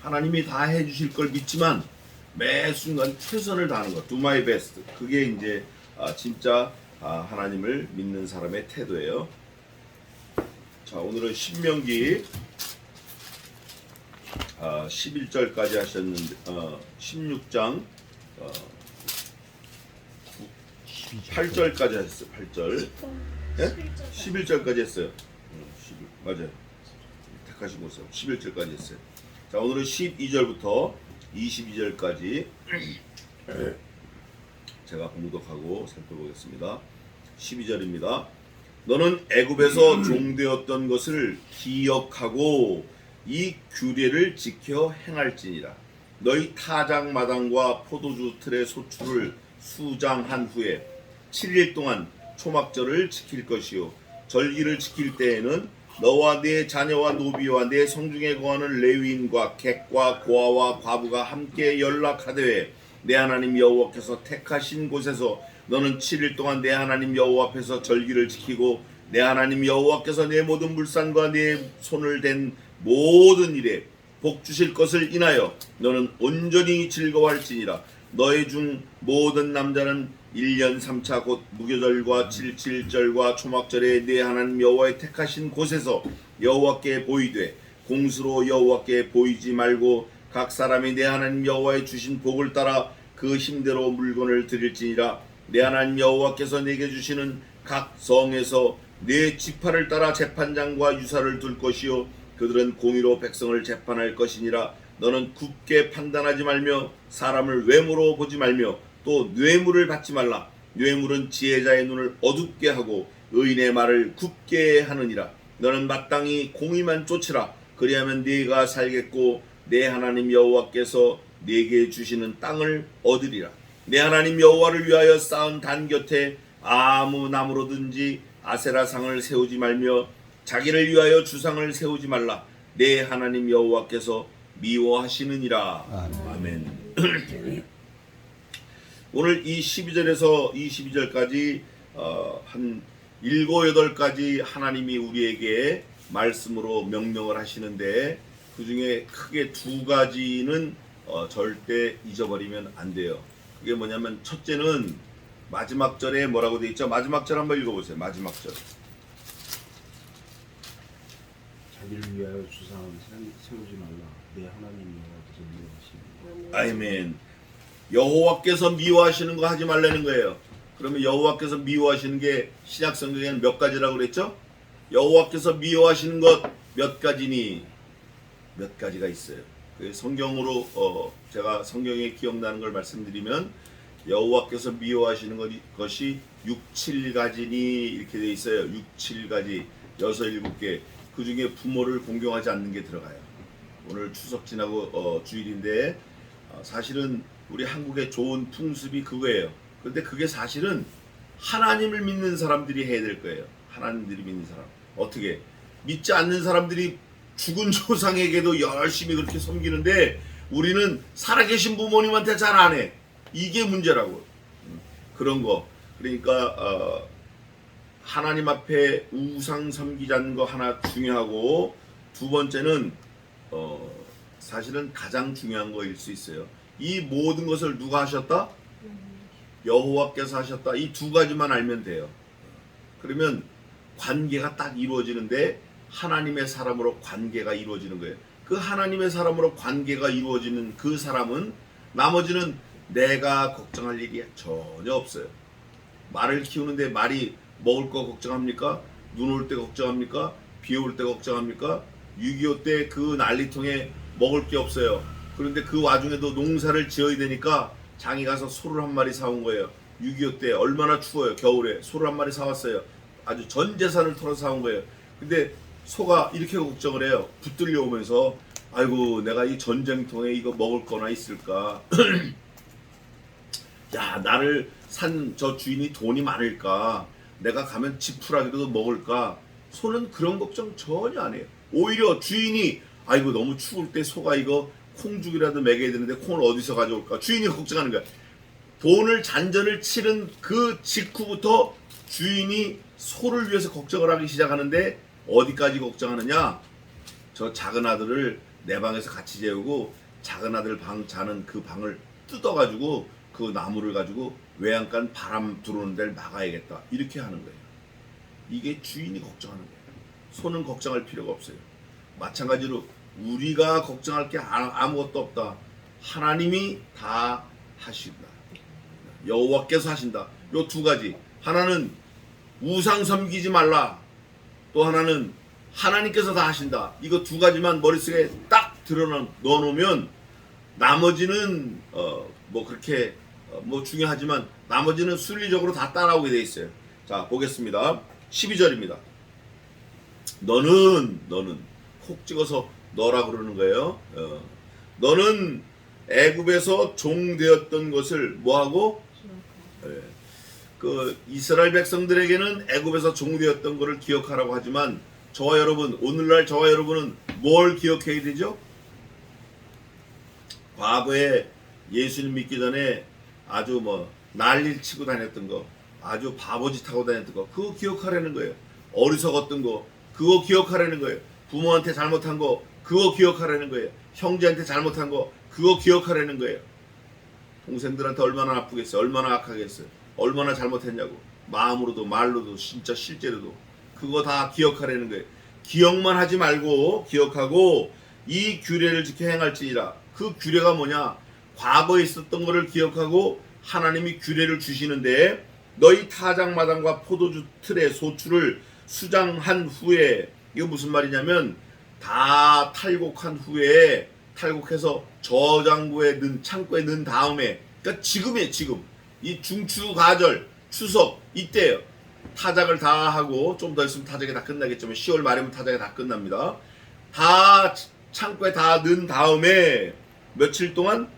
하나님이 다 해주실 걸 믿지만 매 순간 최선을 다하는 것, do my best. 그게 이제 진짜 하나님을 믿는 사람의 태도예요. 자, 오늘은 신명기 11절까지 하셨는데 16장 8절까지 했어요. 8절. 네? 11절까지 했어요. 11, 맞아요. 택하신 곳은 11절까지 했어요. 자, 오늘은 12절부터 22절까지 제가 공독하고 살펴보겠습니다. 12절입니다. 너는 애굽에서 종되었던 것을 기억하고 이 규례를 지켜 행할지니라. 너희 타작 마당과 포도주 틀의 소출을 수장한 후에 7일 동안 초막절을 지킬 것이요 절기를 지킬 때에는 너와 네 자녀와 노비와 네 성중에 거하는 레위인과 객과 고아와 과부가 함께 연락하되 내 하나님 여호와께서 택하신 곳에서 너는 7일 동안 내 하나님 여호와 앞에서 절기를 지키고 내 하나님 여호와께서 내 모든 물산과 내 손을 댄 모든 일에 복 주실 것을 인하여 너는 온전히 즐거워할지니라. 너희 중 모든 남자는 1년 3차 곧 무교절과 7.7절과 초막절에 내 하나님 여호와의 택하신 곳에서 여호와께 보이되 공수로 여호와께 보이지 말고 각 사람이 내 하나님 여호와의 주신 복을 따라 그 힘대로 물건을 드릴지니라. 내 하나님 여호와께서 내게 주시는 각 성에서 내 지파를 따라 재판장과 유사를 둘 것이요 그들은 공의로 백성을 재판할 것이니라. 너는 굽게 판단하지 말며 사람을 외모로 보지 말며 또 뇌물을 받지 말라. 뇌물은 지혜자의 눈을 어둡게 하고 의인의 말을 굽게 하느니라. 너는 마땅히 공의만 쫓으라. 그리하면 네가 살겠고 내 하나님 여호와께서 네게 주시는 땅을 얻으리라. 내 하나님 여호와를 위하여 쌓은 단 곁에 아무 나무로든지 아세라상을 세우지 말며 자기를 위하여 주상을 세우지 말라. 내 하나님 여호와께서 미워하시느니라. 아멘. 오늘 이 12절에서 22절까지 한 7, 8가지 하나님이 우리에게 말씀으로 명령을 하시는데 그 중에 크게 2가지는 절대 잊어버리면 안 돼요. 그게 뭐냐면 첫째는 마지막 절에 뭐라고 되어 있죠? 마지막 절 한번 읽어보세요. 마지막 절. 자기를 위하여 주상을 세우지 말라. 내 하나님 여호와께서 미워하시느니라. 아멘. 여호와께서 미워하시는 거 하지 말라는 거예요. 그러면 여호와께서 미워하시는 게 신약 성경에는 몇 가지라고 그랬죠? 여호와께서 미워하시는 것 몇 가지니? 몇 가지가 있어요. 성경으로 제가 성경에 기억나는 걸 말씀드리면 여호와께서 미워하시는 것이 6, 7가지니 이렇게 돼 있어요. 6, 7가지 6, 7개. 그 중에 부모를 공경하지 않는 게 들어가요. 오늘 추석 지나고 주일인데 사실은 우리 한국의 좋은 풍습이 그거예요. 그런데 그게 사실은 하나님을 믿는 사람들이 해야 될 거예요. 하나님들이 믿는 사람. 어떻게? 믿지 않는 사람들이 죽은 조상에게도 열심히 그렇게 섬기는데 우리는 살아계신 부모님한테 잘 안 해. 이게 문제라고. 그런 거. 그러니까 하나님 앞에 우상 섬기자는 거 하나 중요하고 두 번째는 사실은 가장 중요한 거일 수 있어요. 이 모든 것을 누가 하셨다? 여호와께서 하셨다. 이 2가지만 알면 돼요. 그러면 관계가 딱 이루어지는데 하나님의 사람으로 관계가 이루어지는 거예요. 그 하나님의 사람으로 관계가 이루어지는 그 사람은 나머지는 내가 걱정할 일이 전혀 없어요. 말을 키우는데 말이 먹을 거 걱정합니까? 눈 올 때 걱정합니까? 비 올 때 걱정합니까? 6.25 때 그 난리통에 먹을 게 없어요. 그런데 그 와중에도 농사를 지어야 되니까 장이 가서 소를 한 마리 사온 거예요. 6.25 때 얼마나 추워요. 겨울에 소를 한 마리 사왔어요. 아주 전 재산을 털어 사온 거예요. 근데 소가 이렇게 걱정을 해요. 붙들려 오면서 아이고 내가 이 전쟁통에 이거 먹을 거나 있을까? 야 나를 산 저 주인이 돈이 많을까? 내가 가면 지푸라기도 먹을까? 소는 그런 걱정 전혀 안 해요. 오히려 주인이 아이고 너무 추울 때 소가 이거 콩죽이라도 먹여야 되는데 콩을 어디서 가져올까? 주인이 걱정하는 거야. 돈을 잔전을 치른 그 직후부터 주인이 소를 위해서 걱정을 하기 시작하는데 어디까지 걱정하느냐? 저 작은 아들을 내 방에서 같이 재우고 작은 아들 방 자는 그 방을 뜯어가지고 그 나무를 가지고 외양간 바람 들어오는 데를 막아야겠다. 이렇게 하는 거예요. 이게 주인이 걱정하는 거예요. 소는 걱정할 필요가 없어요. 마찬가지로 우리가 걱정할 게 아무것도 없다. 하나님이 다 하신다. 여호와께서 하신다. 요 두 가지. 하나는 우상 섬기지 말라. 또 하나는 하나님께서 다 하신다. 이거 두 가지만 머릿속에 딱 넣어놓으면 나머지는 뭐 그렇게 뭐 중요하지만 나머지는 순리적으로 다 따라오게 돼 있어요. 자, 보겠습니다. 12절입니다. 너는 콕 찍어서 너라 그러는 거예요. 너는 애굽에서 종 되었던 것을 뭐하고? 그 이스라엘 백성들에게는 애굽에서 종 되었던 것을 기억하라고 하지만 저와 여러분, 오늘날 저와 여러분은 뭘 기억해야 되죠? 과거에 예수님 믿기 전에 아주 뭐 난리를 치고 다녔던 거, 아주 바보짓 하고 다녔던 거, 그거 기억하라는 거예요. 어리석었던 거, 그거 기억하라는 거예요. 부모한테 잘못한 거, 그거 기억하라는 거예요. 형제한테 잘못한 거, 그거 기억하라는 거예요. 동생들한테 얼마나 아프겠어요. 얼마나 악하겠어요. 얼마나 잘못했냐고. 마음으로도 말로도 진짜 실제로도 그거 다 기억하라는 거예요. 기억만 하지 말고 기억하고 이 규례를 지켜 행할지니라. 그 규례가 뭐냐? 과거에 있었던 것을 기억하고 하나님이 규례를 주시는데 너희 타작마당과 포도주 틀의 소출을 수장한 후에, 이거 무슨 말이냐면 다 탈곡한 후에, 탈곡해서 저장고에 넣은, 창고에 넣은 다음에, 그러니까 지금이에요. 지금 이 중추가절 추석 이때예요. 타작을 다 하고, 좀 더 있으면 타작이 다 끝나겠지만 10월 말이면 타작이 다 끝납니다. 다 창고에 다 넣은 다음에 며칠 동안?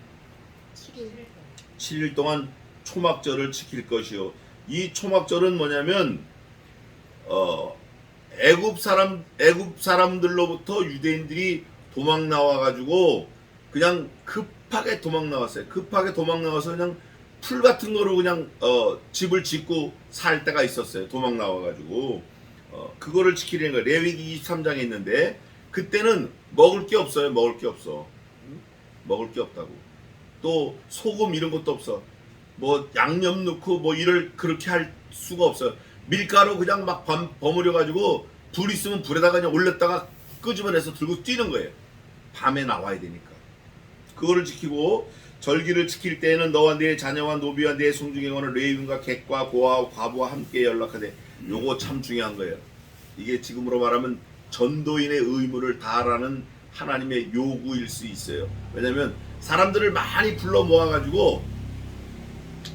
7일 동안 초막절을 지킬 것이요. 이 초막절은 뭐냐면 애굽 사람들로부터 유대인들이 도망 나와 가지고 그냥 급하게 도망 나왔어요. 급하게 도망 나와서 그냥 풀 같은 거로 그냥 집을 짓고 살 때가 있었어요. 도망 나와 가지고 그거를 지키려는 거예요. 레위기 23장에 있는데 그때는 먹을 게 없어요. 먹을 게 없어. 먹을 게 없다고. 또 소금 이런 것도 없어. 뭐 양념 넣고 뭐 그렇게 할 수가 없어요. 밀가루 그냥 막 버무려 가지고 불 있으면 불에다가 그냥 올렸다가 끄집어내서 들고 뛰는 거예요. 밤에 나와야 되니까. 그거를 지키고 절기를 지킬 때에는 너와 네 자녀와 노비와 네 송중에 관한 레위인과 객과 고아와 과부와 함께 연락하되. 요거 참 중요한 거예요. 이게 지금으로 말하면 전도인의 의무를 다하라는 하나님의 요구일 수 있어요. 왜냐면 사람들을 많이 불러 모아가지고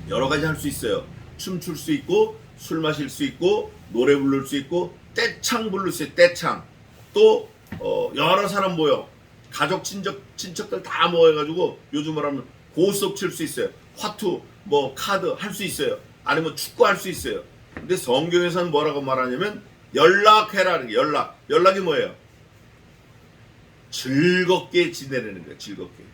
여러 가지 할 수 있어요. 춤출 수 있고, 술 마실 수 있고, 노래 부를 수 있고, 떼창 부를 수 있어요. 떼창. 또 여러 사람 모여, 가족 친척들 다 모여가지고 요즘 말하면 고스톱 칠 수 있어요. 화투, 뭐 카드 할 수 있어요. 아니면 축구 할 수 있어요. 근데 성경에서는 뭐라고 말하냐면 연락해라. 연락이 뭐예요? 즐겁게 지내라는 거예요. 즐겁게.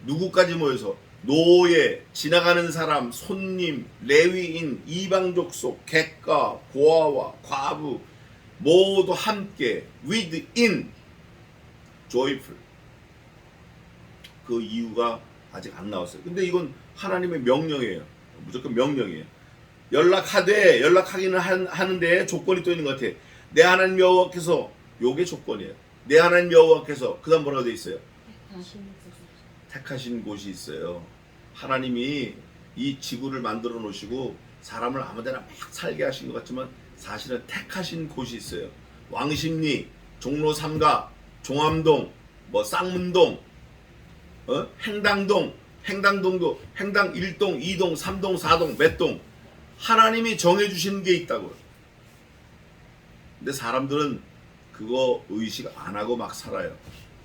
누구까지 모여서? 노예, 지나가는 사람, 손님, 레위인, 이방 족속, 객과 고아와 과부 모두 함께 within joyful. 그 이유가 아직 안 나왔어요. 근데 이건 하나님의 명령이에요. 무조건 명령이에요. 연락하기는 하는데 조건이 또 있는 것 같아. 내 하나님 여호와께서, 요게 조건이에요. 내 하나님 여호와께서, 그 다음 뭐라고 돼 있어요? 택하신 곳이 있어요. 하나님이 이 지구를 만들어 놓으시고 사람을 아무데나 막 살게 하신 것 같지만 사실은 택하신 곳이 있어요. 왕십리, 종로 3가, 종암동, 뭐 쌍문동, 행당동도 행당 1동, 2동, 3동, 4동, 몇 동 하나님이 정해주신 게 있다고요. 근데 사람들은 그거 의식 안 하고 막 살아요.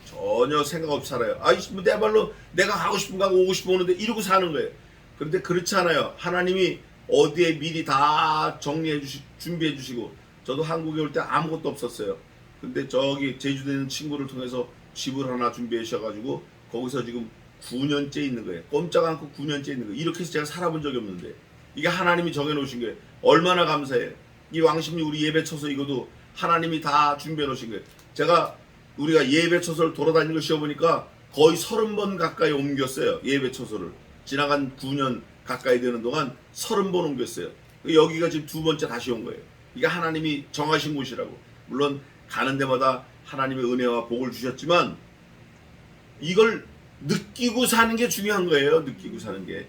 전혀 생각 없이 살아요. 내 발로 내가 가고 싶은 가고 오고 싶은 오는데 이러고 사는 거예요. 그런데 그렇지 않아요. 하나님이 어디에 미리 다 준비해 주시고, 저도 한국에 올 때 아무것도 없었어요. 근데 저기 제주도에 있는 친구를 통해서 집을 하나 준비해 주셔가지고 거기서 지금 9년째 있는 거예요. 꼼짝 않고 9년째 있는 거예요. 이렇게 해서 제가 살아본 적이 없는데 이게 하나님이 정해놓으신 거예요. 얼마나 감사해요. 이 왕십리 우리 예배 쳐서 이것도 하나님이 다 준비해 놓으신 거예요. 제가 우리가 예배 처소를 돌아다니는 걸 쉬어보니까 거의 30번 가까이 옮겼어요. 예배 처소를. 지나간 9년 가까이 되는 동안 30번 옮겼어요. 여기가 지금 두 번째 다시 온 거예요. 이게 하나님이 정하신 곳이라고. 물론 가는 데마다 하나님의 은혜와 복을 주셨지만 이걸 느끼고 사는 게 중요한 거예요. 느끼고 사는 게.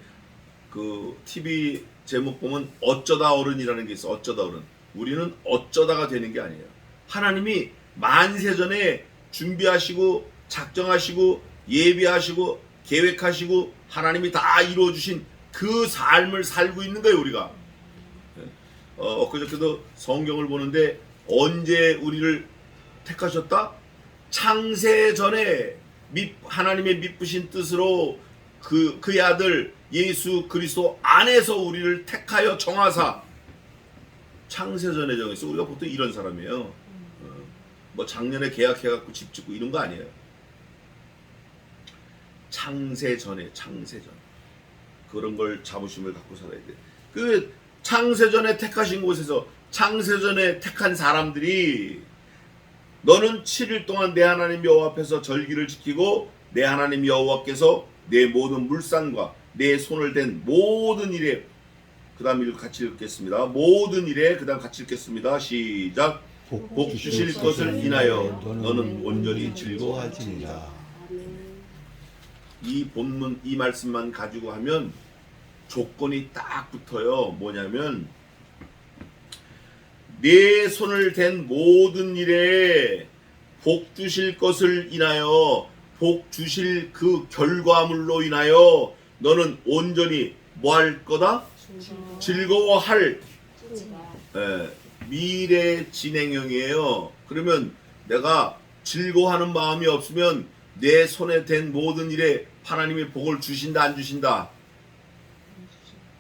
그 TV 제목 보면 어쩌다 어른이라는 게 있어. 어쩌다 어른. 우리는 어쩌다가 되는 게 아니에요. 하나님이 만세전에 준비하시고 작정하시고 예비하시고 계획하시고 하나님이 다 이루어주신 그 삶을 살고 있는 거예요. 우리가. 엊그저께도 성경을 보는데 언제 우리를 택하셨다? 창세전에 하나님의 미쁘신 뜻으로 그의 아들 예수 그리스도 안에서 우리를 택하여 정하사 창세전에 정했어. 우리가 보통 이런 사람이에요. 뭐 작년에 계약해갖고 집 짓고 이런 거 아니에요. 창세전에 창세전 그런 걸 자부심을 갖고 살아야 돼. 그 창세전에 택하신 곳에서 창세전에 택한 사람들이 너는 7일 동안 내 하나님 여호와 앞에서 절기를 지키고 내 하나님 여호와께서 내 모든 물산과 내 손을 댄 모든 일에 그 다음 같이 읽겠습니다. 모든 일에 그 다음 같이 읽겠습니다. 시작. 복 주실 것을 인하여 너는 온전히 즐거워하지니라. 이 본문 이 말씀만 가지고 하면 조건이 딱 붙어요. 뭐냐면 내 손을 댄 모든 일에 복 주실 것을 인하여 복 주실 그 결과물로 인하여 너는 온전히 뭐 할 거다? 즐거워할 미래 진행형이에요. 그러면 내가 즐거워하는 마음이 없으면 내 손에 댄 모든 일에 하나님이 복을 주신다 안 주신다?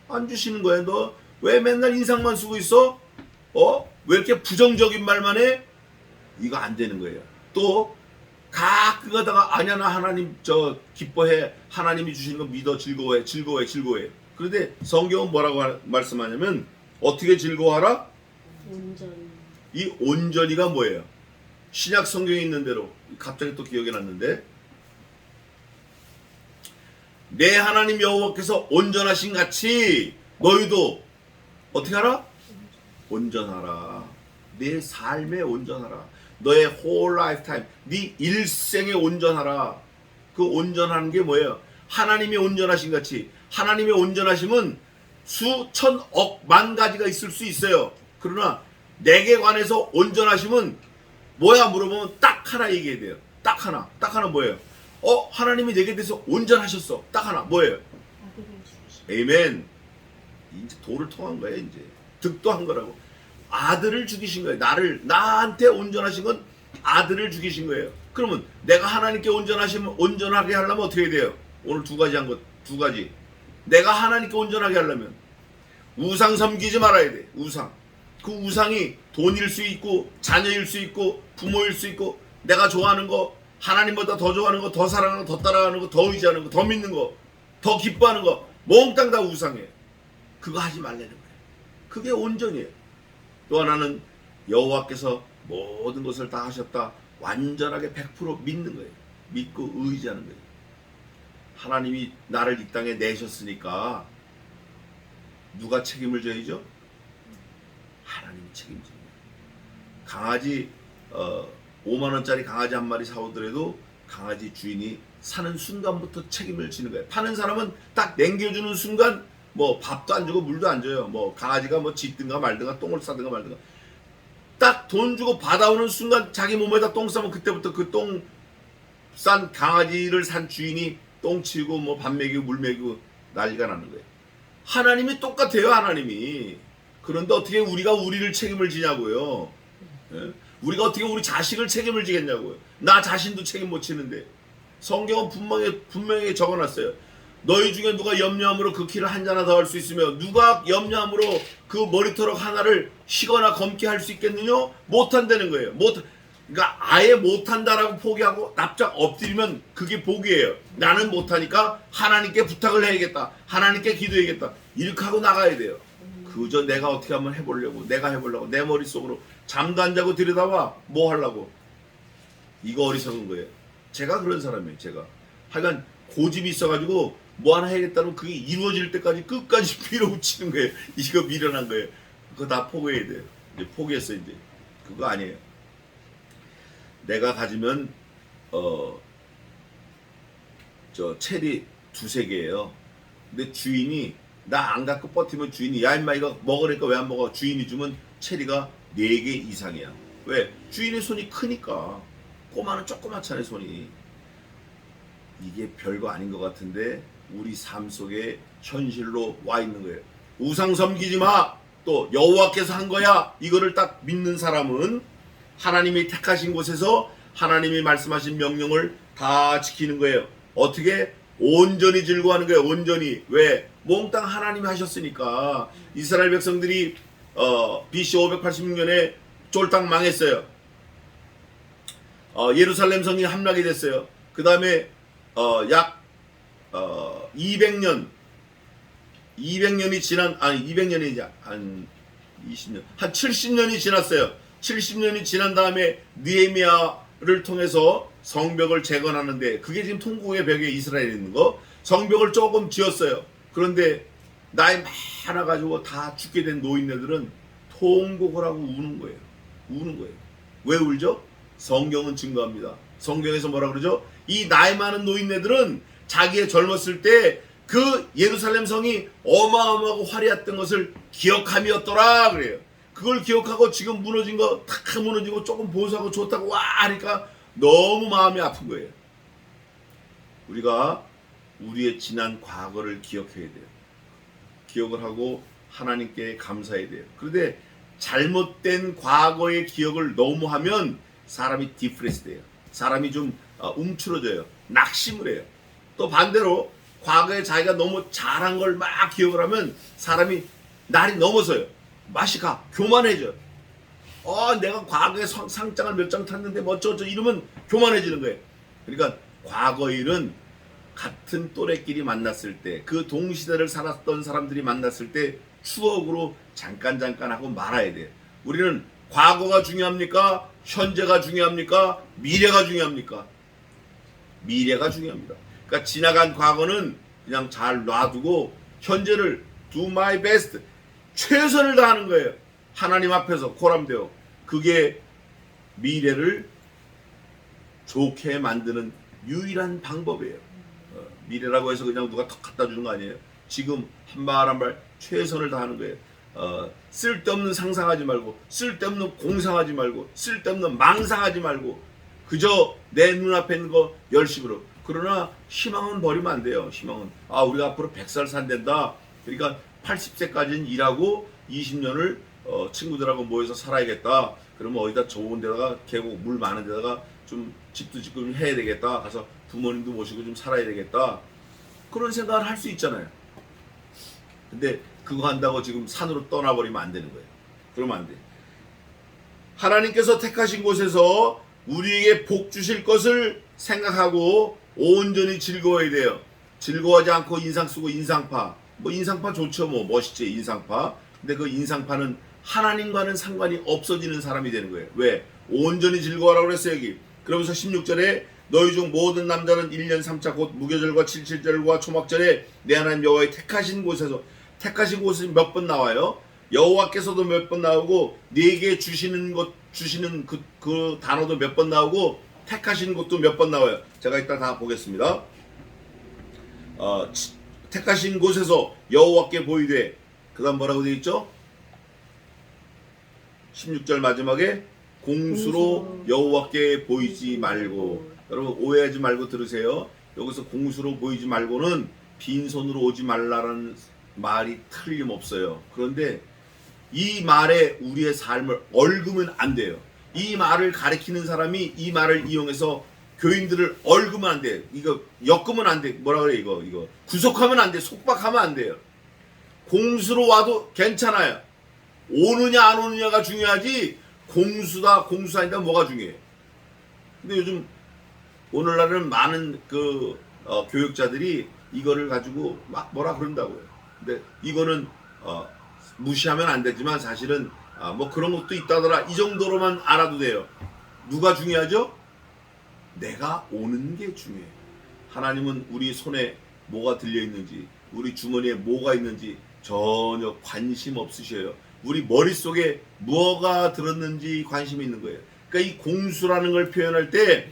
안 주시는 거야. 너 왜 맨날 인상만 쓰고 있어? 왜 이렇게 부정적인 말만 해? 이거 안 되는 거예요. 또 가끔 가다가 아니야 나 하나님 저 기뻐해. 하나님이 주시는 거 믿어. 즐거워해. 즐거워해. 즐거워해. 그런데 성경은 뭐라고 말씀하냐면 어떻게 즐거워하라? 온전히. 이 온전히가 뭐예요? 신약 성경에 있는 대로 갑자기 또 기억이 났는데 내 하나님 여호와께서 온전하신 같이 너희도 어떻게 하라? 온전하라. 내 삶에 온전하라. 너의 whole lifetime, 네 일생에 온전하라. 그 온전하는 게 뭐예요? 하나님이 온전하신 같이. 하나님의 온전하심은 수천억 만 가지가 있을 수 있어요. 그러나 내게 관해서 온전하심은 뭐야 물어보면 딱 하나 얘기해야 돼요. 딱 하나. 딱 하나 뭐예요? 하나님이 내게 대해서 온전하셨어. 딱 하나 뭐예요? 에이멘. 이제 도를 통한 거예요. 이제 득도한 거라고. 아들을 죽이신 거예요. 나한테 온전하신 건 아들을 죽이신 거예요. 그러면 내가 하나님께 온전하게 하려면 어떻게 해야 돼요? 오늘 두 가지 한 것, 두 가지. 내가 하나님께 온전하게 하려면 우상 섬기지 말아야 돼. 우상. 그 우상이 돈일 수 있고 자녀일 수 있고 부모일 수 있고 내가 좋아하는 거 하나님보다 더 좋아하는 거 더 사랑하는 거 더 따라가는 거 더 의지하는 거 더 믿는 거 더 기뻐하는 거 몽땅 다 우상이에요. 그거 하지 말라는 거예요. 그게 온전이에요. 또 하나는 여호와께서 모든 것을 다 하셨다. 완전하게 100% 믿는 거예요. 믿고 의지하는 거예요. 하나님이 나를 이 땅에 내셨으니까 누가 책임을 져야죠? 하나님이 책임집니다. 강아지 5만 원짜리 강아지 한 마리 사오더라도 강아지 주인이 사는 순간부터 책임을 지는 거예요. 파는 사람은 딱 남겨주는 순간 뭐 밥도 안 주고 물도 안 줘요. 뭐 강아지가 뭐 짖든가 말든가 똥을 싸든가 말든가 딱 돈 주고 받아오는 순간 자기 몸에다 똥 싸면 그때부터 그 똥 싼 강아지를 산 주인이 똥 치고 뭐 밥 먹이고 물 먹이고 난리가 나는 거예요. 하나님이 똑같아요. 하나님이. 그런데 어떻게 우리가 우리를 책임을 지냐고요. 예? 우리가 어떻게 우리 자식을 책임을 지겠냐고요. 나 자신도 책임 못 지는데. 성경은 분명히 적어놨어요. 너희 중에 누가 염려함으로 그 키를 한 자나 더 할 수 있으며 누가 염려함으로 그 머리털 하나를 쉬거나 검게 할 수 있겠느냐? 못한다는 거예요. 그러니까 아예 못한다라고 포기하고 납작 엎드리면 그게 복이에요. 나는 못하니까 하나님께 부탁을 해야겠다. 하나님께 기도해야겠다. 이렇게 하고 나가야 돼요. 그저 내가 어떻게 한번 해보려고 내가 해보려고 내 머릿속으로 잠도 안 자고 들여다봐. 뭐 하려고. 이거 어리석은 거예요. 제가 그런 사람이에요. 제가 하여간 고집이 있어가지고 뭐 하나 해야겠다면 그게 이루어질 때까지 끝까지 밀어붙이는 거예요. 이거 미련한 거예요. 그거 다 포기해야 돼요. 이제 포기했어. 이제 그거 아니에요. 내가 가지면 저 체리 2-3개예요. 근데 주인이 나 안 갖고 버티면 주인이 야 임마 이거 먹으니까 왜 안 먹어? 주인이 주면 체리가 4개 이상이야. 왜? 주인의 손이 크니까. 꼬마는 조그맣잖아요 손이. 이게 별거 아닌 것 같은데 우리 삶 속에 현실로 와 있는 거예요. 우상 섬기지 마. 또 여호와께서 한 거야. 이거를 딱 믿는 사람은 하나님이 택하신 곳에서 하나님이 말씀하신 명령을 다 지키는 거예요. 어떻게? 온전히 즐거워하는 거예요. 온전히. 왜? 몽땅 하나님이 하셨으니까. 이스라엘 백성들이 BC 586년에 쫄딱 망했어요. 예루살렘 성이 함락이 됐어요. 그 다음에 약 200년이 지난, 아니 200년이 한 20년, 한 70년이 지났어요. 70년이 지난 다음에 느헤미야를 통해서 성벽을 재건하는데, 그게 지금 통곡의 벽에 이스라엘에 있는 거, 성벽을 조금 지었어요. 그런데 나이 많아가지고 다 죽게 된 노인네들은 통곡을 하고 우는 거예요. 우는 거예요. 왜 울죠? 성경은 증거합니다. 성경에서 뭐라 그러죠? 이 나이 많은 노인네들은 자기의 젊었을 때 그 예루살렘 성이 어마어마하고 화려했던 것을 기억함이었더라 그래요. 그걸 기억하고 지금 무너진 거 탁 무너지고 조금 보수하고 좋다고 와 하니까 너무 마음이 아픈 거예요. 우리가 우리의 지난 과거를 기억해야 돼요. 기억을 하고 하나님께 감사해야 돼요. 그런데 잘못된 과거의 기억을 너무 하면 사람이 디프레스 돼요. 사람이 좀 움츠러져요. 낙심을 해요. 또 반대로 과거에 자기가 너무 잘한 걸 막 기억을 하면 사람이 날이 넘어서요. 맛이 가. 교만해져. 내가 과거에 상장을 몇 장 탔는데 뭐 어쩌고 이러면 교만해지는 거예요. 그러니까 과거 일은 같은 또래끼리 만났을 때, 그 동시대를 살았던 사람들이 만났을 때 추억으로 잠깐 하고 말아야 돼요. 우리는 과거가 중요합니까? 현재가 중요합니까? 미래가 중요합니까? 미래가 중요합니다. 그러니까 지나간 과거는 그냥 잘 놔두고 현재를 do my best, 최선을 다하는 거예요. 하나님 앞에서 코람되어. 그게 미래를 좋게 만드는 유일한 방법이에요. 미래라고 해서 그냥 누가 턱 갖다 주는 거 아니에요. 지금 한 발 한 발 최선을 다하는 거예요. 쓸데없는 상상하지 말고, 쓸데없는 공상하지 말고, 쓸데없는 망상하지 말고, 그저 내 눈앞에 있는 거 열심으로. 그러나 희망은 버리면 안 돼요. 희망은 우리가 앞으로 100살 산댄다. 그러니까 80세까지는 일하고 20년을 친구들하고 모여서 살아야겠다. 그러면 어디다 좋은 데다가 계곡 물 많은 데다가 좀 집도 짓고 좀 해야 되겠다. 가서 부모님도 모시고 좀 살아야 되겠다. 그런 생각을 할 수 있잖아요. 근데 그거 한다고 지금 산으로 떠나버리면 안 되는 거예요. 그러면 안 돼. 하나님께서 택하신 곳에서 우리에게 복 주실 것을 생각하고 온전히 즐거워야 돼요. 즐거워하지 않고 인상 쓰고 인상파. 뭐 인상파 좋죠. 뭐 멋있지 인상파. 근데 그 인상파는 하나님과는 상관이 없어지는 사람이 되는 거예요. 왜? 온전히 즐거워하라고 그랬어요 여기. 그러면서 16절에 너희 중 모든 남자는 1년 3차 곧 무교절과 77절과 초막절에 내 하나님 여호와의 택하신 곳에서, 택하신 곳은 몇 번 나와요. 여호와께서도 몇 번 나오고 네게 주시는 그 단어도 몇 번 나오고 택하시는 것도 몇 번 나와요. 제가 이따 다 보겠습니다. 택하신 곳에서 여호와께 보이되, 그 다음 뭐라고 되어 있죠? 16절 마지막에 공수로 여호와께 보이지 말고. 여러분 오해하지 말고 들으세요. 여기서 공수로 보이지 말고는 빈손으로 오지 말라라는 말이 틀림없어요. 그런데 이 말에 우리의 삶을 얽으면 안 돼요. 이 말을 가리키는 사람이 이 말을 이용해서 교인들을 얽으면 안 돼. 이거 엮으면 안 돼. 뭐라 그래 이거 구속하면 안 돼. 속박하면 안 돼요. 공수로 와도 괜찮아요. 오느냐 안 오느냐가 중요하지 공수다 공수 아니다 뭐가 중요해. 근데 요즘 오늘날은 많은 교육자들이 이거를 가지고 막 뭐라 그런다고요. 근데 이거는 무시하면 안 되지만 사실은 뭐 그런 것도 있다더라. 이 정도로만 알아도 돼요. 누가 중요하죠? 내가 오는 게 중요해. 하나님은 우리 손에 뭐가 들려있는지, 우리 주머니에 뭐가 있는지 전혀 관심 없으셔요. 우리 머릿속에 뭐가 들었는지 관심이 있는 거예요. 그러니까 이 공수라는 걸 표현할 때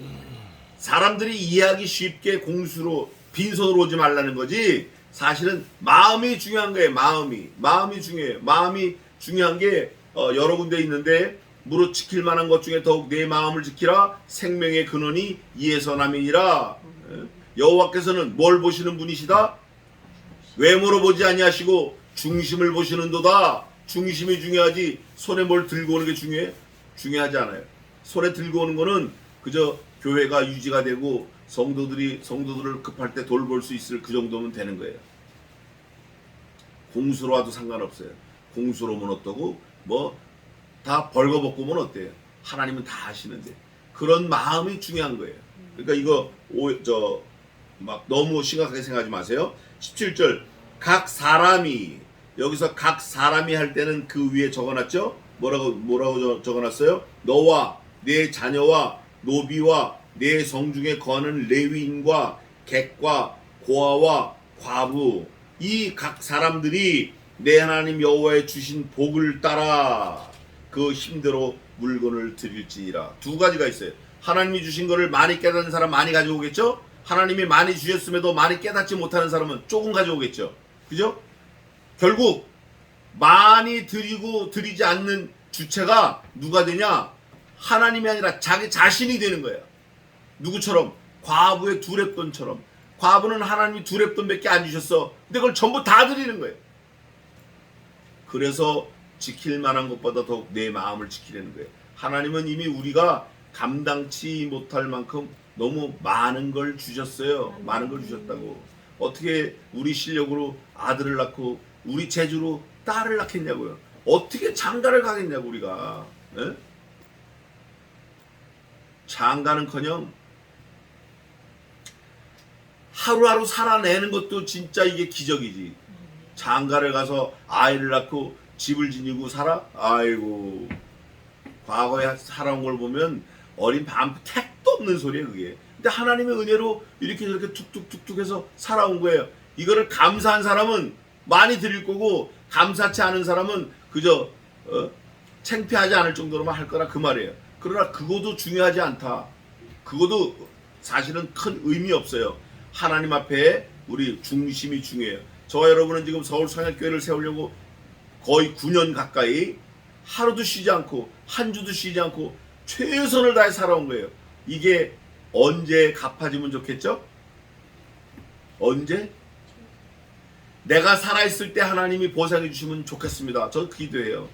사람들이 이해하기 쉽게 공수로 빈손으로 오지 말라는 거지, 사실은 마음이 중요한 거예요. 마음이 중요해요. 마음이 중요한 게 여러 군데 있는데, 무릇 지킬 만한 것 중에 더욱 내 마음을 지키라. 생명의 근원이 이에서 남이니라. 여호와께서는 뭘 보시는 분이시다? 외모로 보지 아니하시고 중심을 보시는도다. 중심이 중요하지 손에 뭘 들고 오는 게 중요해? 중요하지 않아요. 손에 들고 오는 거는 그저 교회가 유지가 되고 성도들을 급할 때 돌볼 수 있을 그 정도면 되는 거예요. 공수로 와도 상관없어요. 공수로 오면 어떠고 뭐 다 벌거벗고 오면 어때요? 하나님은 다 아시는데. 그런 마음이 중요한 거예요. 그러니까 이거 막 너무 심각하게 생각하지 마세요. 17절 각 사람이, 여기서 각 사람이 할 때는 그 위에 적어놨죠? 뭐라고 적어놨어요? 너와 내 자녀와 노비와 내 성중에 거하는 레위인과 객과 고아와 과부, 이 각 사람들이 내 하나님 여호와의 주신 복을 따라 그 힘대로 물건을 드릴지니라. 두 가지가 있어요. 하나님이 주신 거를 많이 깨닫는 사람 많이 가져오겠죠? 하나님이 많이 주셨음에도 많이 깨닫지 못하는 사람은 조금 가져오겠죠. 그죠? 결국 많이 드리고 드리지 않는 주체가 누가 되냐? 하나님이 아니라 자기 자신이 되는 거예요. 누구처럼? 과부의 두렙돈처럼. 과부는 하나님이 두렙돈밖에 안 주셨어. 근데 그걸 전부 다 드리는 거예요. 그래서 지킬 만한 것보다 더욱 내 마음을 지키려는 거예요. 하나님은 이미 우리가 감당치 못할 만큼 너무 많은 걸 주셨어요. 많은 걸 주셨다고. 어떻게 우리 실력으로 아들을 낳고 우리 재주로 딸을 낳겠냐고요. 어떻게 장가를 가겠냐고 우리가. 에? 장가는커녕 하루하루 살아내는 것도 진짜 이게 기적이지. 장가를 가서 아이를 낳고 집을 지니고 살아? 아이고, 과거에 살아온 걸 보면 어린 밤 택도 없는 소리예요 그게. 근데 하나님의 은혜로 이렇게 저렇게 툭툭툭툭 해서 살아온 거예요. 이거를 감사한 사람은 많이 드릴 거고, 감사치 않은 사람은 그저 창피하지 않을 정도로만 할 거라 그 말이에요. 그러나 그것도 중요하지 않다. 그것도 사실은 큰 의미 없어요. 하나님 앞에 우리 중심이 중요해요. 저와 여러분은 지금 서울 성약교회를 세우려고 거의 9년 가까이 하루도 쉬지 않고 한 주도 쉬지 않고 최선을 다해 살아온 거예요. 이게 언제 갚아지면 좋겠죠? 언제? 내가 살아있을 때 하나님이 보상해 주시면 좋겠습니다. 저는 기도해요.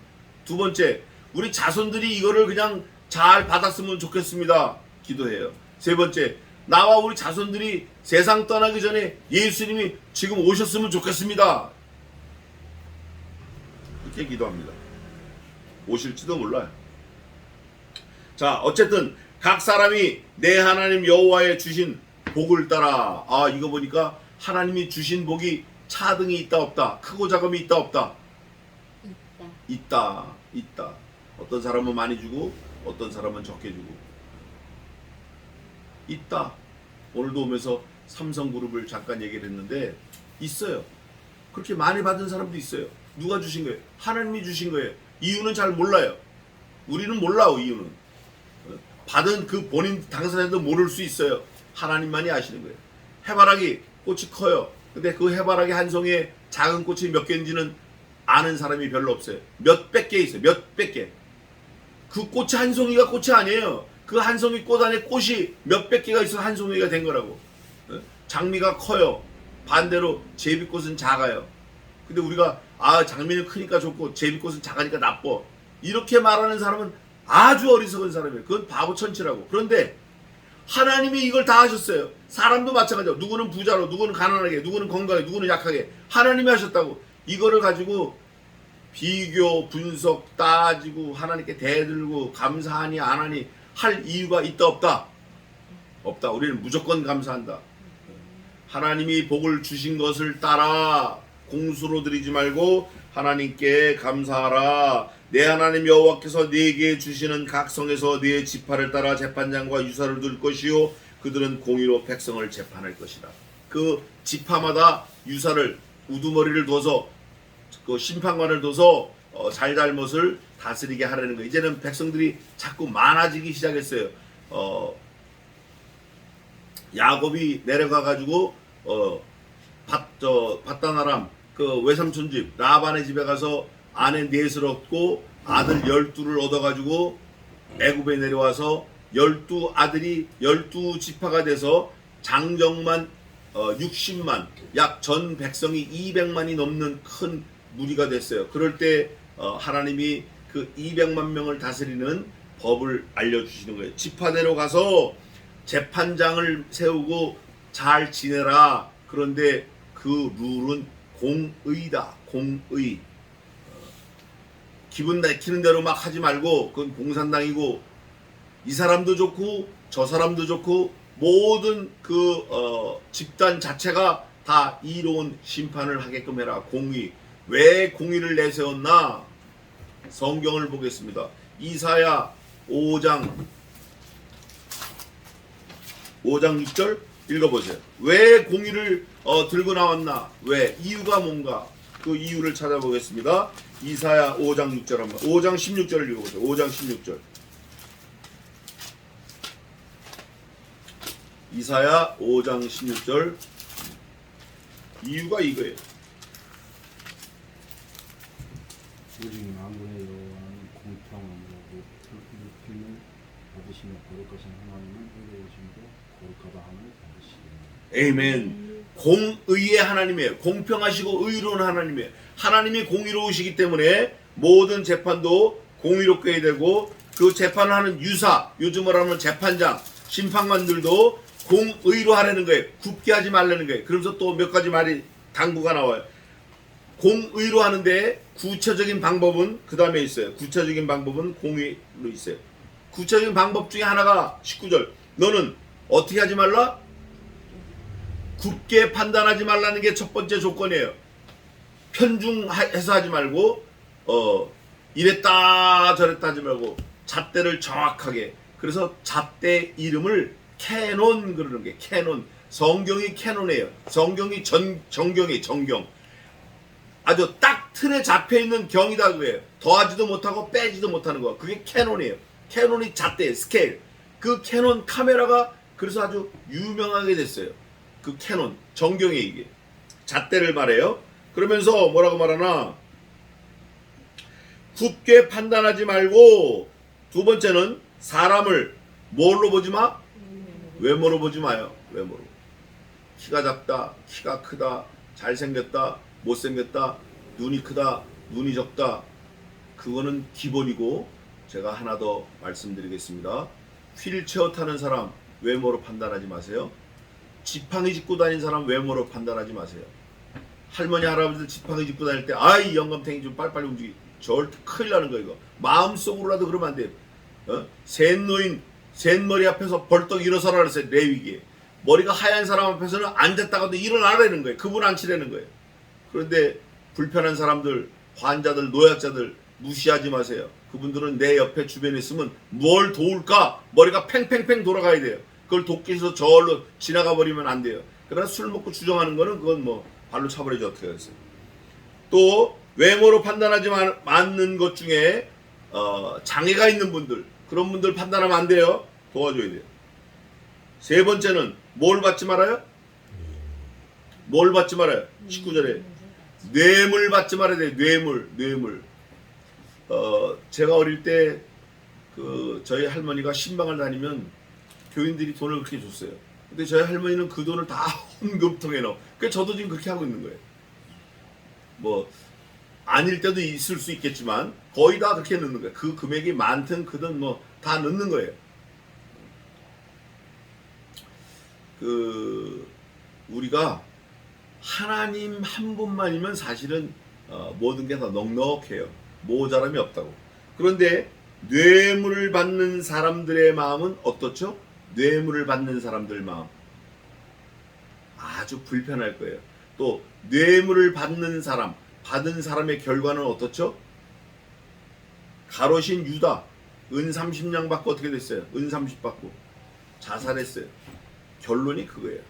두 번째, 우리 자손들이 이거를 그냥 잘 받았으면 좋겠습니다. 기도해요. 세 번째, 나와 우리 자손들이 세상 떠나기 전에 예수님이 지금 오셨으면 좋겠습니다. 이렇게 기도합니다. 오실지도 몰라요. 자, 어쨌든 각 사람이 내 하나님 여호와의 주신 복을 따라. 아, 이거 보니까 하나님이 주신 복이 차등이 있다 없다, 크고 작음이 있다 없다? 있다. 어떤 사람은 많이 주고 어떤 사람은 적게 주고 있다. 오늘도 오면서 삼성그룹을 잠깐 얘기를 했는데 있어요. 그렇게 많이 받은 사람도 있어요. 누가 주신 거예요? 하나님이 주신 거예요. 이유는 잘 몰라요. 우리는 몰라요. 이유는 받은 그 본인 당사자도 모를 수 있어요. 하나님만이 아시는 거예요. 해바라기 꽃이 커요. 근데 그 해바라기 한 송이에 작은 꽃이 몇 개인지는 아는 사람이 별로 없어요. 몇백 개 있어요. 몇백 개. 그 꽃이 한 송이가 꽃이 아니에요. 그 한 송이 꽃 안에 꽃이 몇백 개가 있어서 한 송이가 된 거라고. 장미가 커요. 반대로 제비꽃은 작아요. 근데 우리가 장미는 크니까 좋고 제비꽃은 작으니까 나빠, 이렇게 말하는 사람은 아주 어리석은 사람이에요. 그건 바보 천치라고. 그런데 하나님이 이걸 다 하셨어요. 사람도 마찬가지고, 누구는 부자로, 누구는 가난하게, 누구는 건강하게, 누구는 약하게 하나님이 하셨다고. 이거를 가지고 비교, 분석, 따지고 하나님께 대들고 감사하니 안 하니 할 이유가 있다 없다? 없다. 우리는 무조건 감사한다. 하나님이 복을 주신 것을 따라 공수로 드리지 말고 하나님께 감사하라. 내 하나님 여호와께서 네게 주시는 각 성에서 네 지파를 따라 재판장과 유사를 둘 것이요 그들은 공의로 백성을 재판할 것이라. 그 지파마다 유사를 우두머리를 둬서 그 심판관을 둬서 잘잘못을 다스리게 하려는 거예요. 이제는 백성들이 자꾸 많아지기 시작했어요. 야곱이 내려가 가지고 밧다나람 그 외삼촌 집 라반의 집에 가서 아내 넷을 얻고 아들 12를 얻어가지고 애굽에 내려와서 12아들이 12지파가 돼서 장정만 60만 약 전 백성이 200만이 넘는 큰 무리가 됐어요. 그럴 때 하나님이 그 200만 명을 다스리는 법을 알려주시는 거예요. 지파대로 가서 재판장을 세우고 잘 지내라. 그런데 그 룰은 공의다. 공의. 기분 내키는 대로 막 하지 말고 그건 공산당이고 이 사람도 좋고 저 사람도 좋고 모든 그 집단 자체가 다 이로운 심판을 하게끔 해라. 공의. 왜 공의를 내세웠나? 성경을 보겠습니다. 이사야 5장 6절 읽어보세요. 왜 공의를 들고 나왔나? 왜? 이유가 뭔가? 그 이유를 찾아보겠습니다. 이사야 5장 6절 한번 5장 16절을 읽어보세요. 5장 16절 이사야 5장 16절 이유가 이거예요. 오직 만군의 여호와는 공평함으로 높임을 받으시며 거룩하신 하나님은 의로우심도 거룩하다 함을 받으시리니. 에이멘. 공의의 하나님이에요. 공평하시고 의로운 하나님이에요. 하나님이 공의로우시기 때문에 모든 재판도 공의롭게 해야 되고 그 재판을 하는 유사, 요즘으로 하면 재판장, 심판관들도 공의로 하라는 거예요. 굽게 하지 말라는 거예요. 그러면서 또 몇 가지 말이 당부가 나와요. 공의로 하는데 구체적인 방법은 그 다음에 있어요. 구체적인 방법은 공의로 있어요. 구체적인 방법 중에 하나가 19절. 너는 어떻게 하지 말라? 굽게 판단하지 말라는 게 첫 번째 조건이에요. 편중해서 하지 말고 이랬다 저랬다 하지 말고 잣대를 정확하게. 그래서 잣대 이름을 캐논 그러는 게 캐논. 성경이 캐논이에요. 성경이 정경이 정경. 아주 딱 틀에 잡혀있는 경이다 그거예요. 더하지도 못하고 빼지도 못하는 거. 그게 캐논이에요. 캐논이 잣대 스케일. 그 캐논 카메라가 그래서 아주 유명하게 됐어요. 그 캐논 정경이 이게 잣대를 말해요. 그러면서 뭐라고 말하나? 굽게 판단하지 말고 두 번째는 사람을 뭘로 보지 마? 외모로 보지 마요. 외모로. 키가 작다, 키가 크다, 잘생겼다, 못생겼다, 눈이 크다, 눈이 적다. 그거는 기본이고 제가 하나 더 말씀드리겠습니다. 휠체어 타는 사람 외모로 판단하지 마세요. 지팡이 짚고 다니는 사람 외모로 판단하지 마세요. 할머니 할아버지들 지팡이 짚고 다닐 때 아이 영감탱이 좀 빨리빨리 움직이. 절대 큰일 나는 거 이거. 마음속으로라도 그러면 안 돼요. 셋노인 셋머리 앞에서 벌떡 일어서라 그랬어요. 레위기에. 머리가 하얀 사람 앞에서는 앉았다가도 일어나라는 거예요. 그분 앉히라는 거예요. 그런데 불편한 사람들, 환자들, 노약자들 무시하지 마세요. 그분들은 내 옆에 주변에 있으면 뭘 도울까? 머리가 팽팽팽 돌아가야 돼요. 그걸 돕기 위해서 저절로 지나가 버리면 안 돼요. 그러나 술 먹고 주정하는 거는 그건 뭐 발로 차버리지 어떻게 하겠어요. 또 외모로 판단하지 않는 것 중에 장애가 있는 분들, 그런 분들 판단하면 안 돼요. 도와줘야 돼요. 세 번째는 뭘 받지 말아요? 뭘 받지 말아요? 19절에 뇌물 받지 말아야 돼요. 뇌물. 제가 어릴 때 그 저희 할머니가 신방을 다니면 교인들이 돈을 그렇게 줬어요. 근데 저희 할머니는 그 돈을 다 헌금통에 넣어. 그래서 저도 지금 그렇게 하고 있는 거예요. 뭐 아닐 때도 있을 수 있겠지만 거의 다 그렇게 넣는 거예요. 그 금액이 많든 크든 뭐 다 넣는 거예요. 우리가 하나님 한 분만이면 사실은 모든 게 다 넉넉해요. 모자람이 없다고. 그런데 뇌물을 받는 사람들의 마음은 어떻죠? 뇌물을 받는 사람들 마음 아주 불편할 거예요. 또 뇌물을 받는 사람, 받은 사람의 결과는 어떻죠? 가로신 유다 은 30냥 받고 어떻게 됐어요? 은 30 받고 자살했어요. 결론이 그거예요.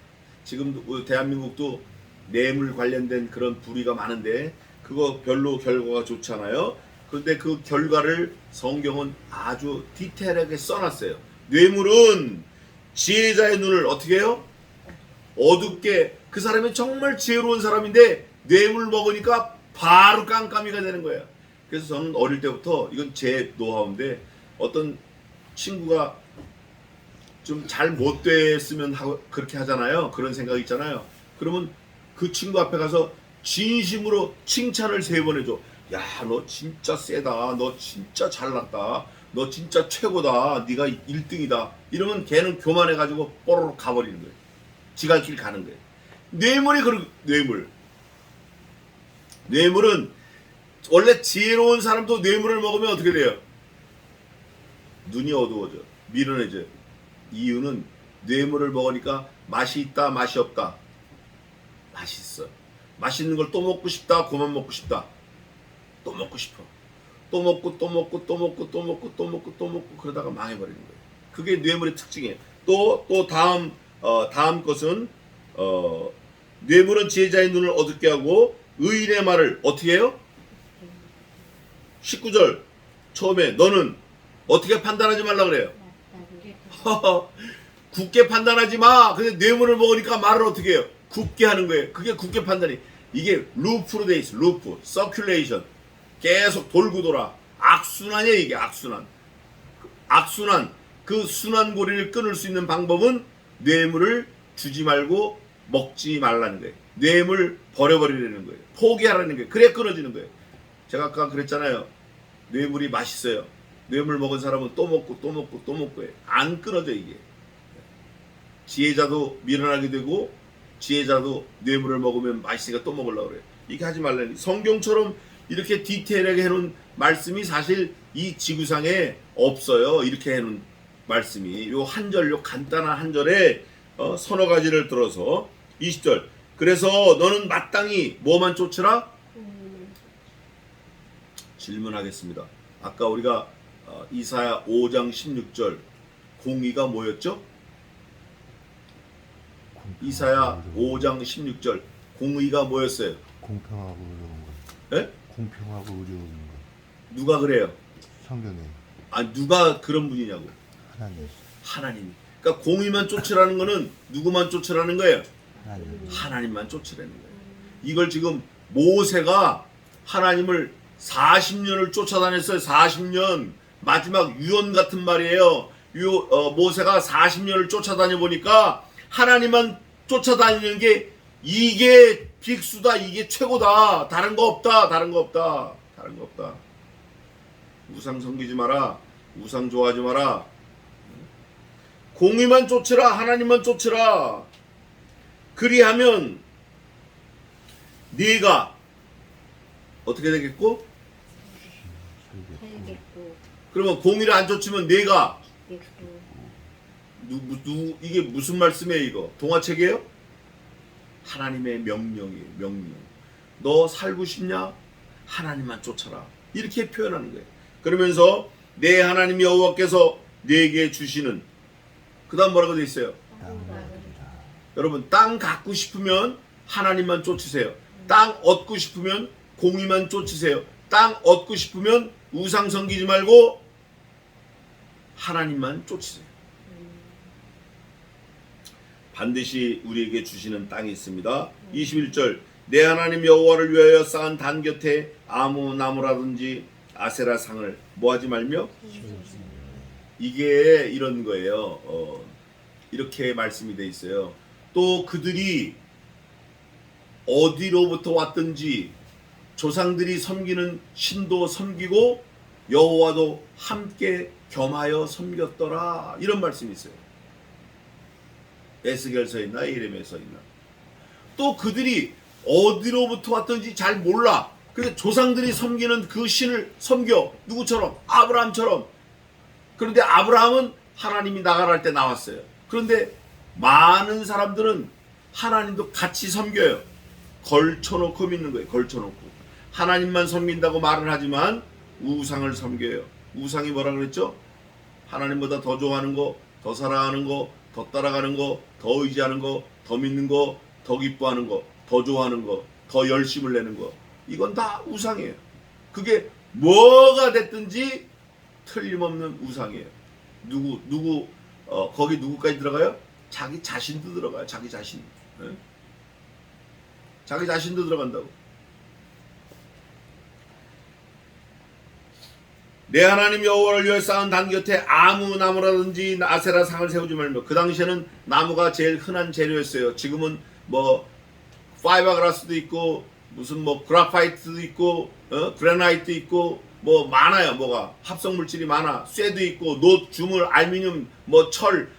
지금도 대한민국도 뇌물 관련된 그런 불의가 많은데 그거 별로 결과가 좋지 않아요. 그런데 그 결과를 성경은 아주 디테일하게 써놨어요. 뇌물은 지혜자의 눈을 어떻게 해요? 어둡게. 그 사람이 정말 지혜로운 사람인데 뇌물 먹으니까 바로 깜깜이가 되는 거예요. 그래서 저는 어릴 때부터 이건 제 노하우인데 어떤 친구가 좀 잘 못 됐으면 하고 그렇게 하잖아요. 그런 생각 있잖아요. 그러면 그 친구 앞에 가서 진심으로 칭찬을 3번 해줘. 야, 너 진짜 세다. 너 진짜 잘났다. 너 진짜 최고다. 네가 1등이다. 이러면 걔는 교만해가지고 뽀로로 가버리는 거예요. 지갈 길 가는 거예요. 뇌물이 뇌물은 원래 지혜로운 사람도 뇌물을 먹으면 어떻게 돼요? 눈이 어두워져. 미련해져요. 이유는 뇌물을 먹으니까 맛이 있다, 맛이 없다. 맛있어. 맛있는 걸 또 먹고 싶다, 그만 먹고 싶다. 또 먹고 싶어. 또 먹고 그러다가 망해버리는 거예요. 그게 뇌물의 특징이에요. 또 다음 것은 뇌물은 지혜자의 눈을 어둡게 하고 의인의 말을 어떻게 해요? 19절 처음에 너는 어떻게 판단하지 말라 그래요. 굳게 판단하지 마. 근데 뇌물을 먹으니까 말을 어떻게 해요? 굳게 하는 거예요. 그게 굳게 판단이. 이게 루프로 돼 있어. 루프, 서큘레이션. 계속 돌고 돌아. 악순환이에요. 이게 악순환. 그 순환고리를 끊을 수 있는 방법은 뇌물을 주지 말고 먹지 말라는 거예요. 뇌물 버려버리라는 거예요. 포기하라는 거예요. 그래 끊어지는 거예요. 제가 아까 그랬잖아요. 뇌물이 맛있어요. 뇌물 먹은 사람은 또 먹고 해요. 안 끊어져 이게. 지혜자도 미련하게 되고 지혜자도 뇌물을 먹으면 맛있으니까 또 먹으려고 그래요. 이게 하지 말라는. 성경처럼 이렇게 디테일하게 해놓은 말씀이 사실 이 지구상에 없어요. 이렇게 해놓은 말씀이. 요 한 절, 요 간단한 한 절에 서너 가지를 들어서 20절. 그래서 너는 마땅히 뭐만 쫓으라? 질문하겠습니다. 아까 우리가 이사야 5장 16절 공의가 뭐였죠? 이사야 5장 16절 공의가 뭐였어요? 공평하고 의로운 것. 예? 공평하고 의로운 것. 누가 그래요? 성경에 누가 그런 분이냐고. 하나님. 하나님이. 그러니까 공의만 쫓으라는 거는 누구만 쫓으라는 거예요? 하나님. 하나님만 쫓으라는 거예요. 이걸 지금 모세가 하나님을 40년을 쫓아다녔어요. 40년. 마지막 유언 같은 말이에요. 모세가 40년을 쫓아다녀 보니까 하나님만 쫓아다니는 게 이게 빅수다. 이게 최고다. 다른 거 없다. 우상 섬기지 마라. 우상 좋아하지 마라. 공의만 쫓으라. 하나님만 쫓으라. 그리하면 네가 어떻게 되겠고? 그러면 공의를 안 쫓으면 네가 이게 무슨 말씀이에요 이거? 동화책이에요? 하나님의 명령이에요. 명령. 너 살고 싶냐? 하나님만 쫓아라. 이렇게 표현하는 거예요. 그러면서 내 하나님 여호와께서 네게 주시는 그 다음 뭐라고 돼 있어요? 여러분 땅 갖고 싶으면 하나님만 쫓으세요. 땅 얻고 싶으면 공의만 쫓으세요. 땅 얻고 싶으면 우상 섬기지 말고 하나님만 쫓으세요. 반드시 우리에게 주시는 땅이 있습니다. 21절 내 하나님 여호와를 위하여 쌓은 단 곁에 아무 나무라든지 아세라 상을 뭐하지 말며 이게 이런 거예요. 이렇게 말씀이 돼 있어요. 또 그들이 어디로부터 왔든지 조상들이 섬기는 신도 섬기고 여호와도 함께 겸하여 섬겼더라. 이런 말씀이 있어요. 에스겔서에 있나 예레미야서에 있나. 또 그들이 어디로부터 왔든지 잘 몰라. 근데 조상들이 섬기는 그 신을 섬겨. 누구처럼? 아브라함처럼. 그런데 아브라함은 하나님이 나가라 할 때 나왔어요. 그런데 많은 사람들은 하나님도 같이 섬겨요. 걸쳐놓고 믿는 거예요. 걸쳐놓고. 하나님만 섬긴다고 말을 하지만 우상을 섬겨요. 우상이 뭐라 그랬죠? 하나님보다 더 좋아하는 거, 더 사랑하는 거, 더 따라가는 거, 더 의지하는 거, 더 믿는 거, 더 기뻐하는 거, 더 좋아하는 거, 더 열심을 내는 거. 이건 다 우상이에요. 그게 뭐가 됐든지 틀림없는 우상이에요. 거기 누구까지 들어가요? 자기 자신도 들어가요. 자기 자신. 네? 자기 자신도 들어간다고. 내 하나님 여호와를 위하여 쌓은 단 곁에 아무 나무라든지 아세라 상을 세우지 말며. 그 당시에는 나무가 제일 흔한 재료였어요. 지금은 뭐 파이버그라스도 있고 무슨 뭐 그라파이트도 있고 그레나이트 있고 뭐 많아요. 뭐가 합성 물질이 많아. 쇠도 있고 놋, 주물, 알루미늄, 뭐 철,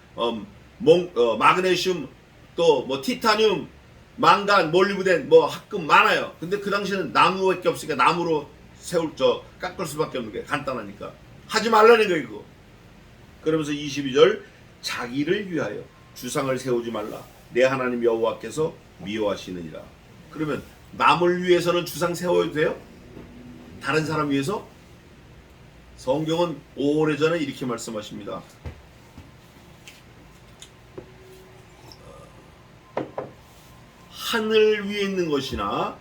마그네슘, 또 뭐 티타늄, 망간, 몰리브덴, 뭐 합금 많아요. 근데 그 당시에는 나무밖에 없으니까 나무로 깎을 수밖에 없는 게 간단하니까 하지 말라는 거 이거. 그러면서 22절 자기를 위하여 주상을 세우지 말라. 내 하나님 여호와께서 미워하시느니라. 그러면 남을 위해서는 주상 세워도 돼요? 다른 사람 위해서? 성경은 오래전에 이렇게 말씀하십니다. 하늘 위에 있는 것이나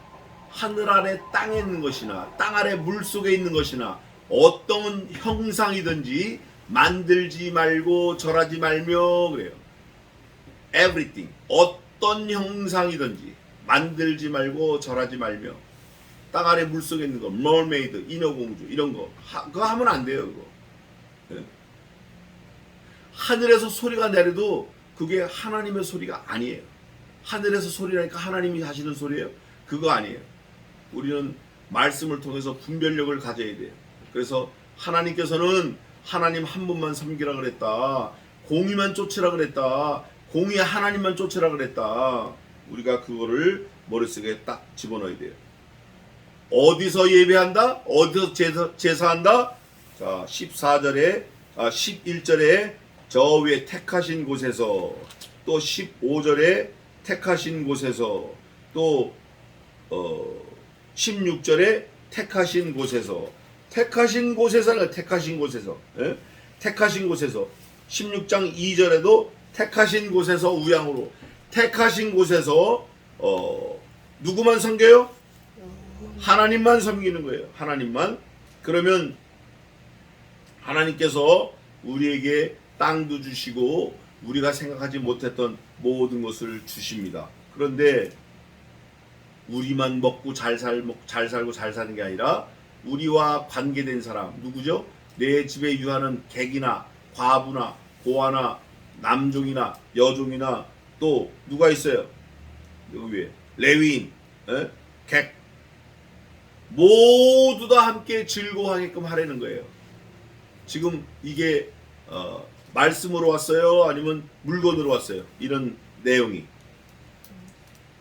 하늘 아래 땅에 있는 것이나 땅 아래 물 속에 있는 것이나 어떤 형상이든지 만들지 말고 절하지 말며 그래요. Everything. 어떤 형상이든지 만들지 말고 절하지 말며. 땅 아래 물 속에 있는 거, 머메이드, 인어공주 이런 거 그거 하면 안 돼요. 그거. 네? 하늘에서 소리가 내려도 그게 하나님의 소리가 아니에요. 하늘에서 소리라니까 하나님이 하시는 소리예요? 그거 아니에요. 우리는 말씀을 통해서 분별력을 가져야 돼요. 그래서 하나님께서는 하나님 한 분만 섬기라 그랬다. 공의만 쫓으라 그랬다. 공의 하나님만 쫓으라 그랬다. 우리가 그거를 머릿속에 딱 집어넣어야 돼요. 어디서 예배한다? 어디서 제사한다? 자, 11절에 저 위에 택하신 곳에서, 또 15절에 택하신 곳에서, 또 16절에 택하신 곳에서, 택하신 곳에서는 택하신 곳에서, 예? 택하신 곳에서, 16장 2절에도 택하신 곳에서 우양으로, 택하신 곳에서 누구만 섬겨요? 하나님만 섬기는 거예요. 하나님만. 그러면 하나님께서 우리에게 땅도 주시고 우리가 생각하지 못했던 모든 것을 주십니다. 그런데 우리만 먹고 잘 살고 잘 사는 게 아니라 우리와 관계된 사람 누구죠? 내 집에 유하는 객이나 과부나 고아나 남종이나 여종이나 또 누가 있어요? 여기 위에 레위인, 객 모두 다 함께 즐거워하게끔 하라는 거예요. 지금 이게 말씀으로 왔어요? 아니면 물건으로 왔어요? 이런 내용이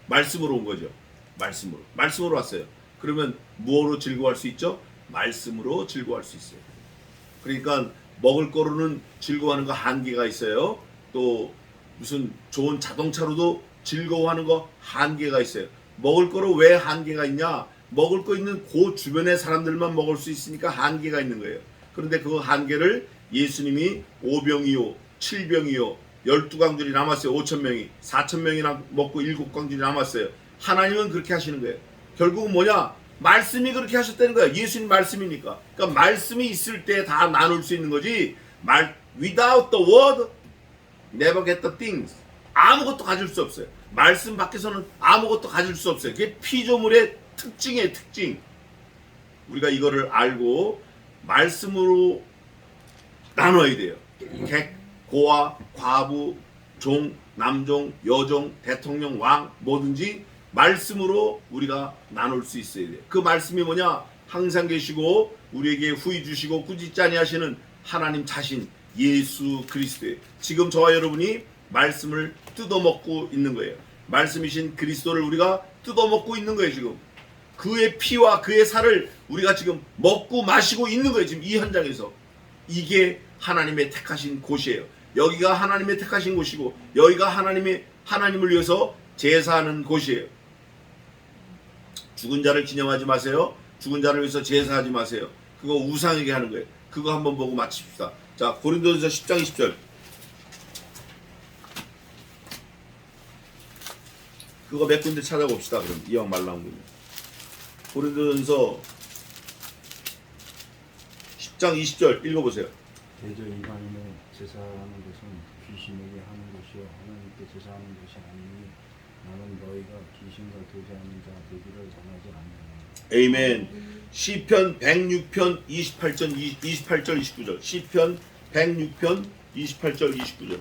말씀으로 온 거죠. 말씀으로 왔어요. 그러면 무엇으로 즐거워할 수 있죠? 말씀으로 즐거워할 수 있어요. 그러니까 먹을 거로는 즐거워하는 거 한계가 있어요. 또 무슨 좋은 자동차로도 즐거워하는 거 한계가 있어요. 먹을 거로 왜 한계가 있냐? 먹을 거 있는 그 주변의 사람들만 먹을 수 있으니까 한계가 있는 거예요. 그런데 그 한계를 예수님이 5병이요 7병이요 12광줄이 남았어요. 5,000명이 4,000명이나 먹고 7광줄이 남았어요. 하나님은 그렇게 하시는 거예요. 결국은 뭐냐? 말씀이 그렇게 하셨다는 거예요. 예수님 말씀이니까. 그러니까 말씀이 있을 때 다 나눌 수 있는 거지. Without the word, never get the things. 아무것도 가질 수 없어요. 말씀 밖에서는 아무것도 가질 수 없어요. 그게 피조물의 특징이에요. 특징. 우리가 이거를 알고 말씀으로 나눠야 돼요. 객, 고아, 과부, 종, 남종, 여종, 대통령, 왕 뭐든지 말씀으로 우리가 나눌 수 있어야 돼요. 그 말씀이 뭐냐? 항상 계시고 우리에게 후히 주시고 꾸짖지 아니하시는 하나님 자신 예수 그리스도예요. 지금 저와 여러분이 말씀을 뜯어먹고 있는 거예요. 말씀이신 그리스도를 우리가 뜯어먹고 있는 거예요. 지금 그의 피와 그의 살을 우리가 지금 먹고 마시고 있는 거예요. 지금 이 현장에서. 이게 하나님의 택하신 곳이에요. 여기가 하나님의 택하신 곳이고 여기가 하나님을 위해서 제사하는 곳이에요. 죽은 자를 기념하지 마세요. 죽은 자를 위해서 제사하지 마세요. 그거 우상에게 하는 거예요. 그거 한번 보고 마칩시다. 자, 고린도전서 10장 20절. 그거 몇 군데 찾아봅시다. 그럼 이왕 말 나온 거면. 고린도전서 10장 20절 읽어보세요. 대저 이방인의 제사하는 것은 귀신에게 하는 것이요 하나님께 제사하는 것이 아니니 나는 너희가 귀신과 교제하는 자 되기를 원하지 않느냐. 에이멘. 시편 106편 28절 29절. 시편 106편 28절 29절.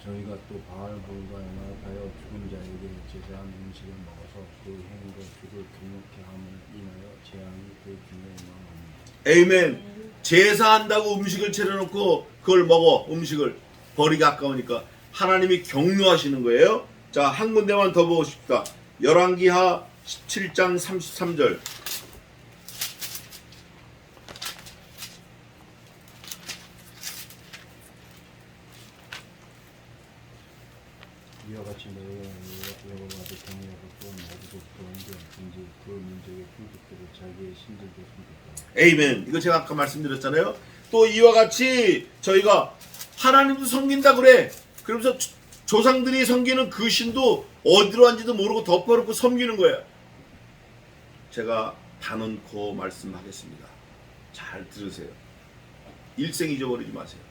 저희가 또 바알볼과 연합하여 죽은 자에게 제사한 음식을 먹어서 그 행위가 주를 경욕케 함을 인하여 재앙이 그 중에 임하옵니다. 에이멘. 제사한다고 음식을 차려놓고 그걸 먹어. 음식을 버리기 아까우니까 하나님이 격려하시는 거예요. 자, 한 군데만 더 보고 싶다. 열왕기하 17장 33절. 이와 같이 너희가 여호와를 경외하고 나도 그런데 든지 그 민족의 풍습대로 자기의 신들도 섬겼다. 에이멘. 이거 제가 아까 말씀드렸잖아요. 또 이와 같이 저희가 하나님도 섬긴다 그래. 그러면서 조상들이 섬기는 그 신도 어디로 한지도 모르고 덮어놓고 섬기는 거예요. 제가 단언코 말씀하겠습니다. 잘 들으세요. 일생 잊어버리지 마세요.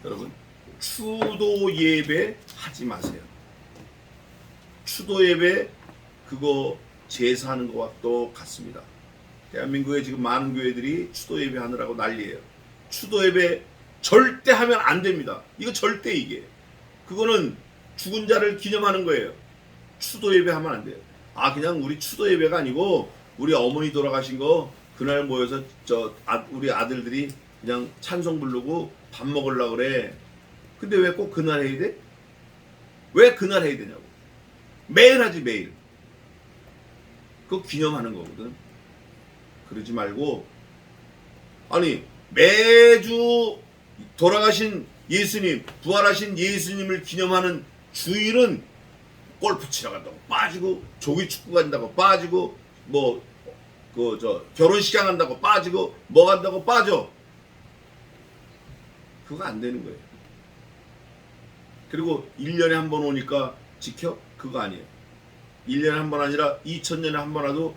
여러분, 추도 예배 하지 마세요. 추도 예배 그거 제사하는 것과 똑같습니다. 대한민국에 지금 많은 교회들이 추도 예배 하느라고 난리예요. 추도 예배 절대 하면 안 됩니다. 이거 절대 이게. 그거는 죽은 자를 기념하는 거예요. 추도 예배 하면 안 돼요. 아, 그냥 우리 추도 예배가 아니고 우리 어머니 돌아가신 거 그날 모여서 우리 아들들이 그냥 찬송 부르고 밥 먹으려고 그래. 근데 왜 꼭 그날 해야 돼? 왜 그날 해야 되냐고. 매일 하지, 매일. 그거 기념하는 거거든. 그러지 말고, 아니, 매주 돌아가신 예수님, 부활하신 예수님을 기념하는 주일은 골프 치러 간다고 빠지고, 조기 축구 간다고 빠지고, 결혼식장 간다고 빠지고, 뭐 간다고 빠져. 그거 안 되는 거예요. 그리고 1년에 한 번 오니까 지켜? 그거 아니에요. 1년에 한 번 아니라 2000년에 한 번 와도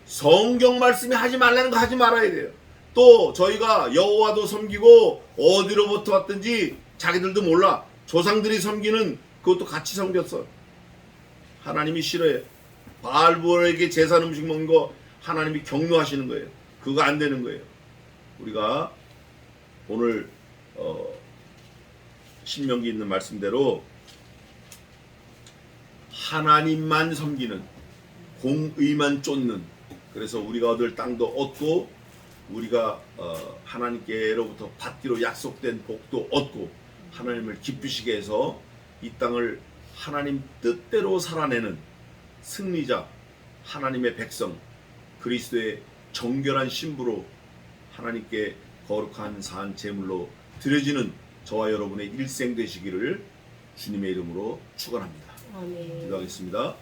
성경 말씀이 하지 말라는 거 하지 말아야 돼요. 또 저희가 여호와도 섬기고 어디로부터 왔든지 자기들도 몰라. 조상들이 섬기는 그것도 같이 섬겼어. 하나님이 싫어해. 바알볼에게 제사 음식 먹는 거 하나님이 격려하시는 거예요. 그거 안 되는 거예요. 우리가 오늘 신명기 있는 말씀대로 하나님만 섬기는, 공의만 쫓는, 그래서 우리가 얻을 땅도 얻고 우리가 하나님께로부터 받기로 약속된 복도 얻고 하나님을 기쁘시게 해서 이 땅을 하나님 뜻대로 살아내는 승리자, 하나님의 백성, 그리스도의 정결한 신부로 하나님께 거룩한 산 제물로 드려지는 저와 여러분의 일생 되시기를 주님의 이름으로 축원합니다. 아멘. 기도하겠습니다.